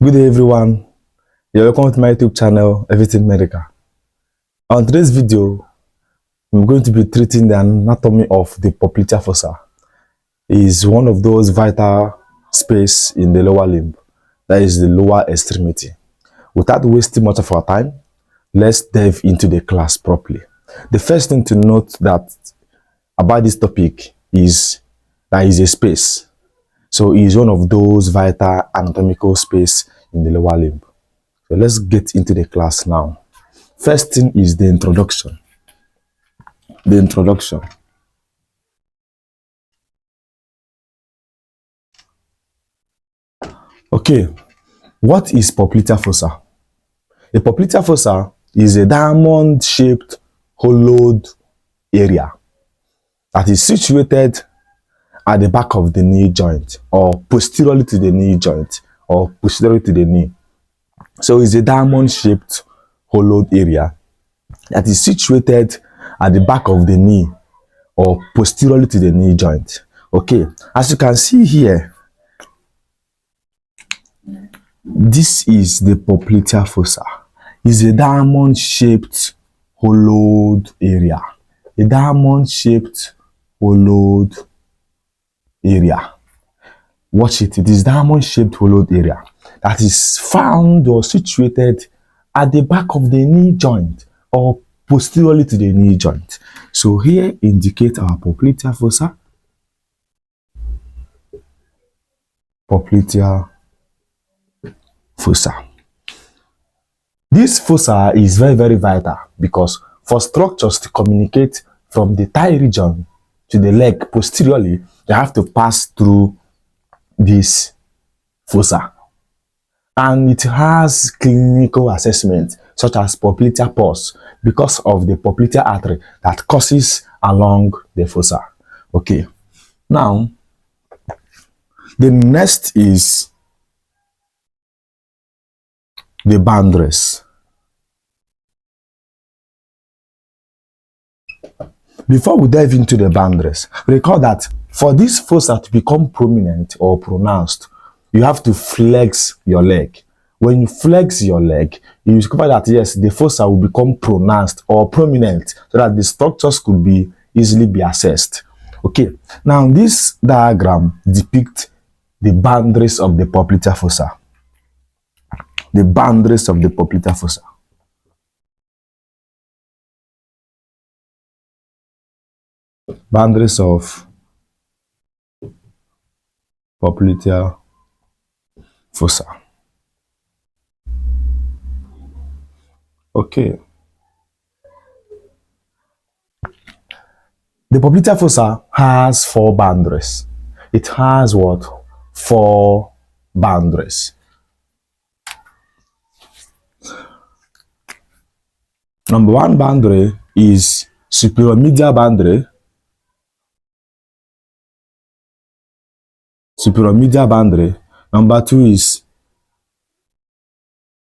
Good day everyone, you're welcome to my YouTube channel, Everything Medical. On today's video, I'm going to be treating the anatomy of the popliteal fossa. It is one of those vital space in the lower limb, that is the lower extremity. Without wasting much of our time, let's dive into the class properly. The first thing to note about this topic is that is a space. So it is one of those vital anatomical space in the lower limb. So let's get into the class now. First thing is the introduction. The introduction. Okay, what is popliteal fossa? A popliteal fossa is a diamond-shaped hollowed area that is situated at the back of the knee joint or posteriorly to the knee joint or posteriorly to the knee. So it's a diamond-shaped hollowed area that is situated at the back of the knee or posteriorly to the knee joint. Okay, as you can see here, this is the popliteal fossa. It's a diamond-shaped hollowed area. A diamond-shaped hollowed area. Watch it. It is diamond-shaped hollowed area that is found or situated at the back of the knee joint or posteriorly to the knee joint. So here indicate our popliteal fossa. Popliteal fossa. This fossa is very, very vital because for structures to communicate from the thigh region to the leg posteriorly, they have to pass through this fossa. And it has clinical assessment such as popliteal pulse because of the popliteal artery that courses along the fossa. Okay, now the next is the boundaries. Before we dive into the boundaries, recall that for this fossa to become prominent or pronounced, you have to flex your leg. When you flex your leg, you discover that yes, the fossa will become pronounced or prominent so that the structures could be easily be assessed. Okay, now this diagram depicts the boundaries of the popliteal fossa. The boundaries of the popliteal fossa. Boundaries of popliteal fossa. Okay. The popliteal fossa has 4 boundaries. It has what? 4 boundaries. Number 1 boundary is superior medial boundary. Superior medial boundary. Number 2 is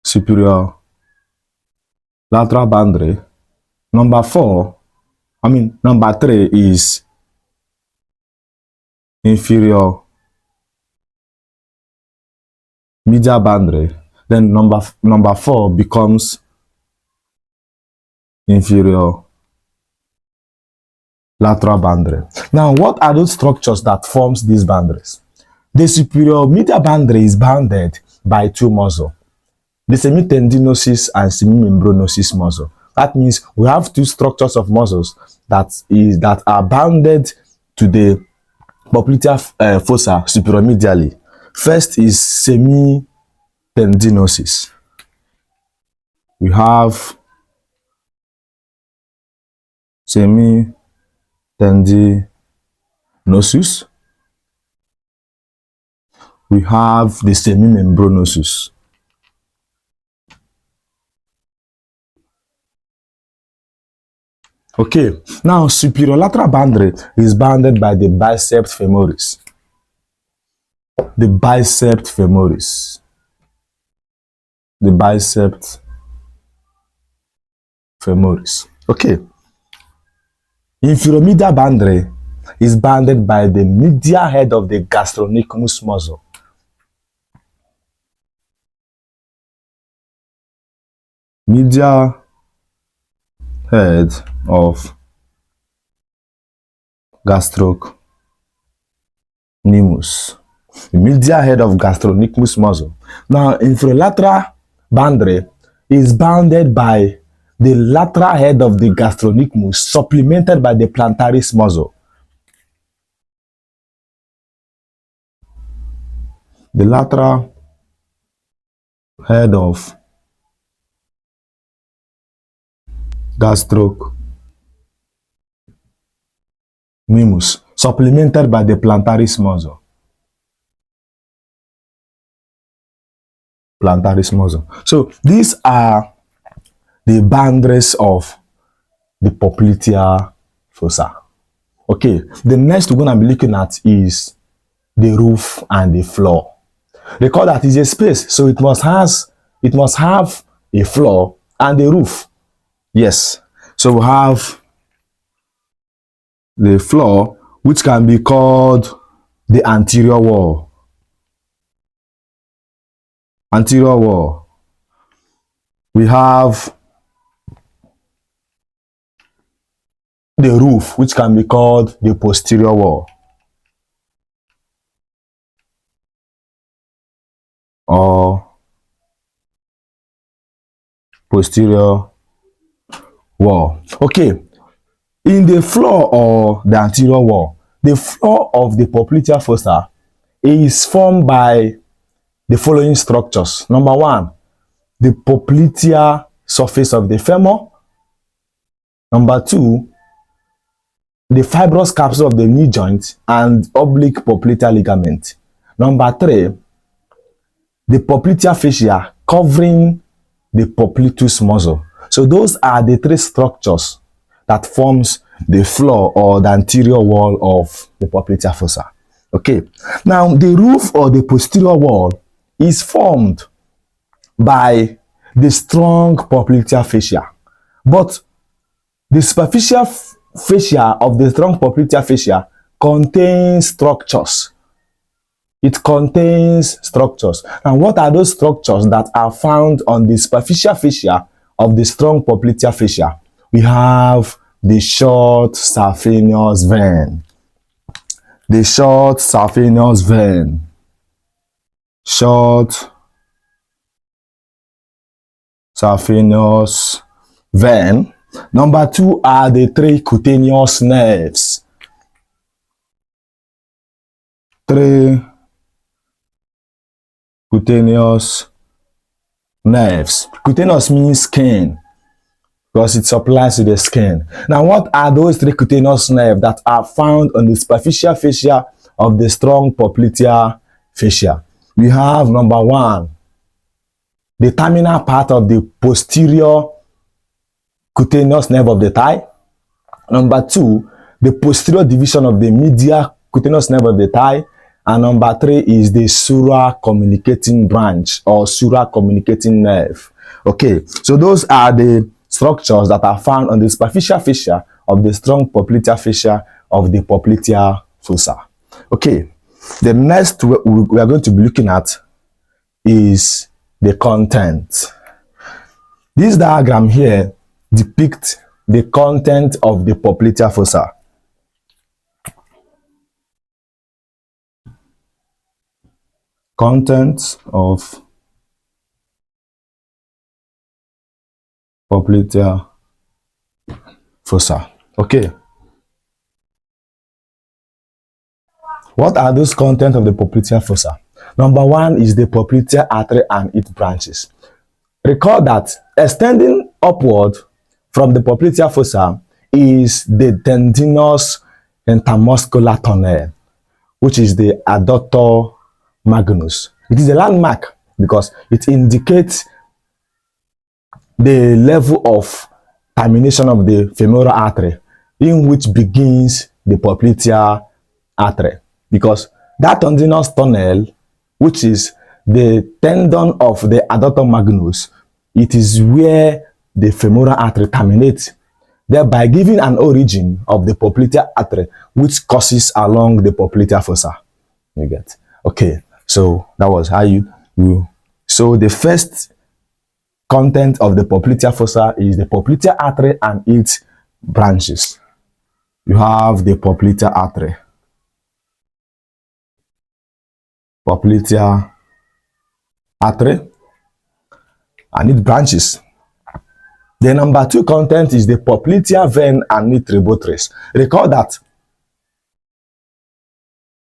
superior lateral boundary. Number 3 is inferior medial boundary. Then number 4 becomes inferior lateral boundary. Now, what are those structures that forms these boundaries? The superior medial boundary is bounded by 2 muscles, the semitendinosus and semimembranosus muscle. That means we have 2 structures of muscles that are bounded to the popliteal fossa superiormedially. First is semitendinosus. We have semitendinosus. We have the semimembranosus. Okay, now superior lateral boundary is bounded by the biceps femoris. The biceps femoris. The biceps femoris. Okay. Inferior medial boundary is bounded by the medial head of the gastrocnemius muscle. medial head of gastrocnemius. The medial head of gastrocnemius muscle. Now, infralateral boundary is bounded by the lateral head of the gastrocnemius, supplemented by the plantaris muscle. The lateral head of gastrocnemius, supplemented by the plantaris muscle. Plantaris muscle. So these are the boundaries of the popliteal fossa. Okay, the next we're going to be looking at is the roof and the floor. Recall that it's a space, so it must have a floor and a roof. Yes, so we have the floor, which can be called the anterior wall. Anterior wall. We have the roof, which can be called the posterior wall, or posterior wall. Okay, in the floor or the anterior wall, the floor of the popliteal fossa is formed by the following structures. Number one, the popliteal surface of the femur. Number two, the fibrous capsule of the knee joint and oblique popliteal ligament. Number three, the popliteal fascia covering the popliteus muscle. So those are the three structures that forms the floor or the anterior wall of the popliteal fossa. Okay, now the roof or the posterior wall is formed by the strong popliteal fascia, but the superficial fascia of the strong popliteal fascia contains structures. It contains structures. And what are those structures that are found on the superficial fascia of the strong popliteal fascia? We have the short saphenous vein. The short saphenous vein. Short saphenous vein. Number two are the three cutaneous nerves. Three cutaneous nerves. Cutaneous means skin, because it supplies to the skin. Now, what are those three cutaneous nerves that are found on the superficial fascia of the strong popliteal fascia? We have number one, the terminal part of the posterior cutaneous nerve of the thigh. Number two, the posterior division of the medial cutaneous nerve of the thigh. And number three is the sural communicating branch or sural communicating nerve. Okay, so those are the structures that are found on the superficial fascia of the strong popliteal fascia of the popliteal fossa. Okay, the next we are going to be looking at is the content. This diagram here depicts the content of the popliteal fossa. Content of popliteal fossa. Okay. What are those contents of the popliteal fossa? Number one is the popliteal artery and its branches. Recall that extending upward from the popliteal fossa is the tendinous intermuscular tunnel, which is the adductor magnus. It is a landmark because it indicates the level of termination of the femoral artery in which begins the popliteal artery, because that tendinous tunnel, which is the tendon of the adductor magnus, it is where the femoral artery terminates, thereby giving an origin of the popliteal artery which courses along the popliteal fossa. You get? Okay, so that was how you so the first content of the popliteal fossa is the popliteal artery and its branches. You have the popliteal artery, popliteal artery and its branches. The number 2 content is the popliteal vein and its tributaries. Recall that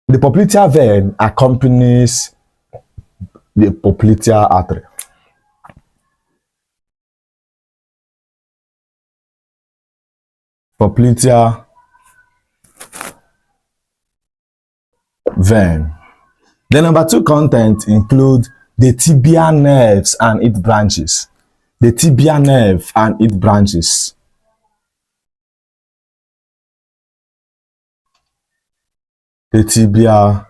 the popliteal vein accompanies the popliteal artery. Popliteal vein. The number 2 content include the tibial nerves and its branches. The tibial nerve and its branches. The tibial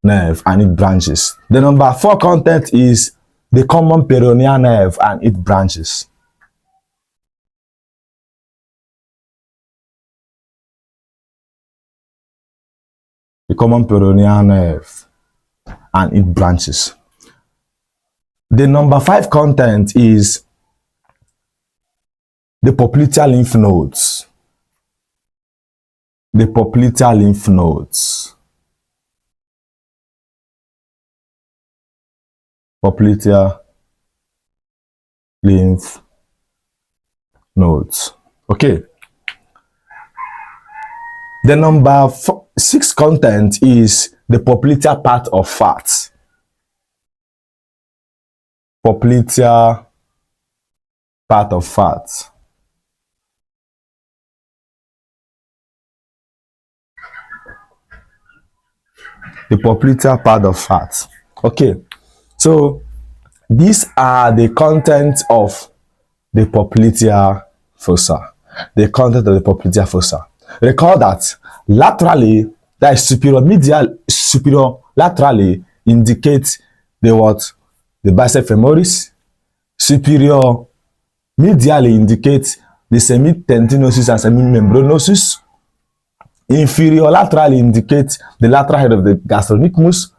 nerve and its branches. The number 4 content is the common peroneal nerve and its branches. The common peroneal nerve and its branches. The number 5 content is the popliteal lymph nodes. The popliteal lymph nodes. Popliteal lymph nodes. Okay. The number 6 content is the popliteal part of fat. Popliteal part of fat. The popliteal part of fat. Okay, so these are the contents of the popliteal fossa. The content of the popliteal fossa. Recall that laterally, that is superior laterally indicates the what? The bicep femoris. Superior medially indicates the semitendinosus and semimembranosus. Inferior laterally indicates the lateral head of the gastrocnemius,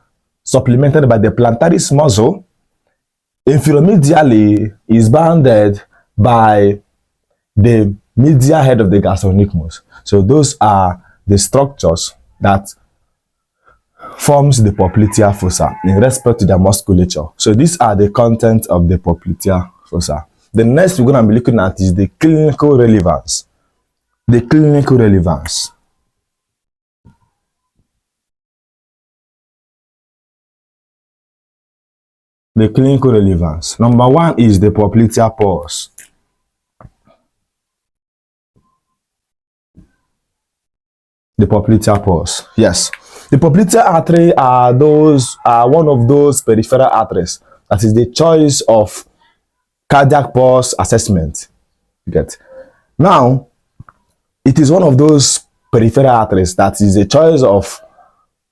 supplemented by the plantaris muscle. Inferior medially is bounded by the medial head of the gastrocnemius. So those are the structures that forms the popliteal fossa in respect to the musculature. So these are the contents of the popliteal fossa. The next we're going to be looking at is the clinical relevance. The clinical relevance. The clinical relevance. Number 1 is the popliteal pulse. The popliteal pulse. Yes. The popliteal artery are one of those peripheral arteries that is the choice of cardiac pulse assessment. You get. Now, it is one of those peripheral arteries that is the choice of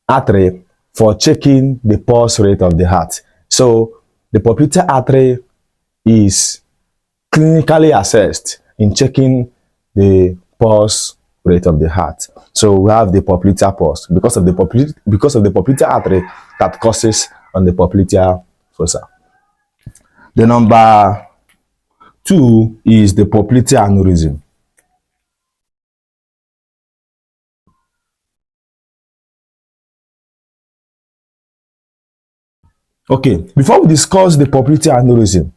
artery for checking the pulse rate of the heart. So, the popliteal artery is clinically assessed in checking the pulse rate of the heart. So we have the popliteal pulse because of the popliteal artery that causes on the popliteal fossa. The number 2 is the popliteal aneurysm. Okay, before we discuss the popliteal aneurysm,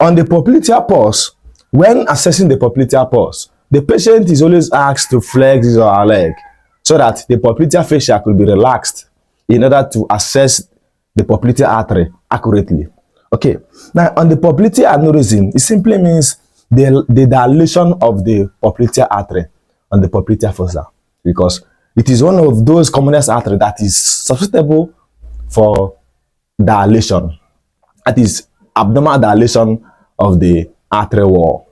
on the popliteal pulse, when assessing the popliteal pulse, the patient is always asked to flex his or her leg so that the popliteal fascia could be relaxed in order to assess the popliteal artery accurately. Okay, now on the popliteal aneurysm, it simply means the dilation of the popliteal artery on the popliteal fossa, because it is one of those commonest arteries that is susceptible for dilation. That is abnormal dilation of the artery wall.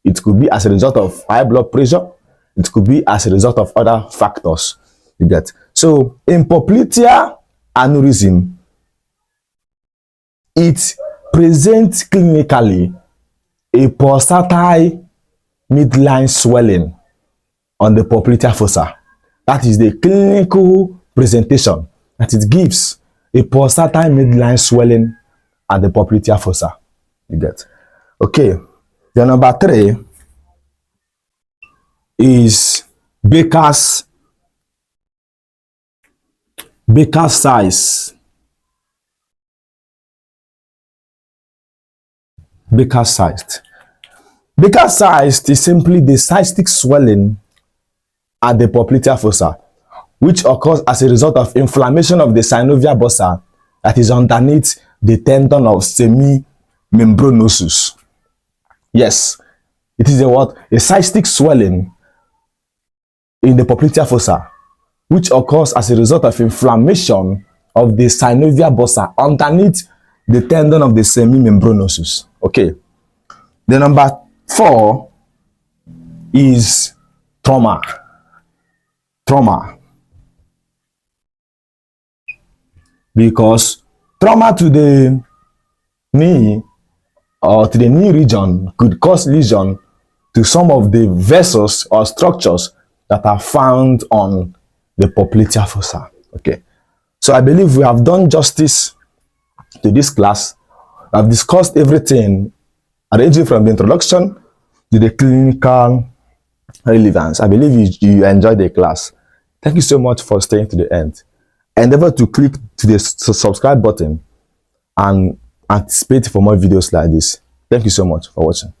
It could be as a result of high blood pressure. It could be as a result of other factors. You get. So in popliteal aneurysm, it presents clinically a pulsatile midline swelling on the popliteal fossa. That is the clinical presentation that it gives, a pulsatile midline swelling at the popliteal fossa. You get. Okay. The number 3 is Baker's size. Baker's sized. Baker's sized is simply the cystic swelling at the popliteal fossa, which occurs as a result of inflammation of the synovial fossa that is underneath the tendon of semimembranosus. Yes, it is a what? A cystic swelling in the popliteal fossa, which occurs as a result of inflammation of the synovial fossa underneath the tendon of the semimembranosus. Okay. The number 4 is trauma. Trauma. Because trauma to the knee or to the knee region could cause lesion to some of the vessels or structures that are found on the popliteal fossa. Okay. So I believe we have done justice to this class. I've discussed everything, ranging from the introduction to the clinical relevance. I believe you enjoyed the class. Thank you so much for staying to the end. Endeavor to click to the subscribe button and anticipate for more videos like this. Thank you so much for watching.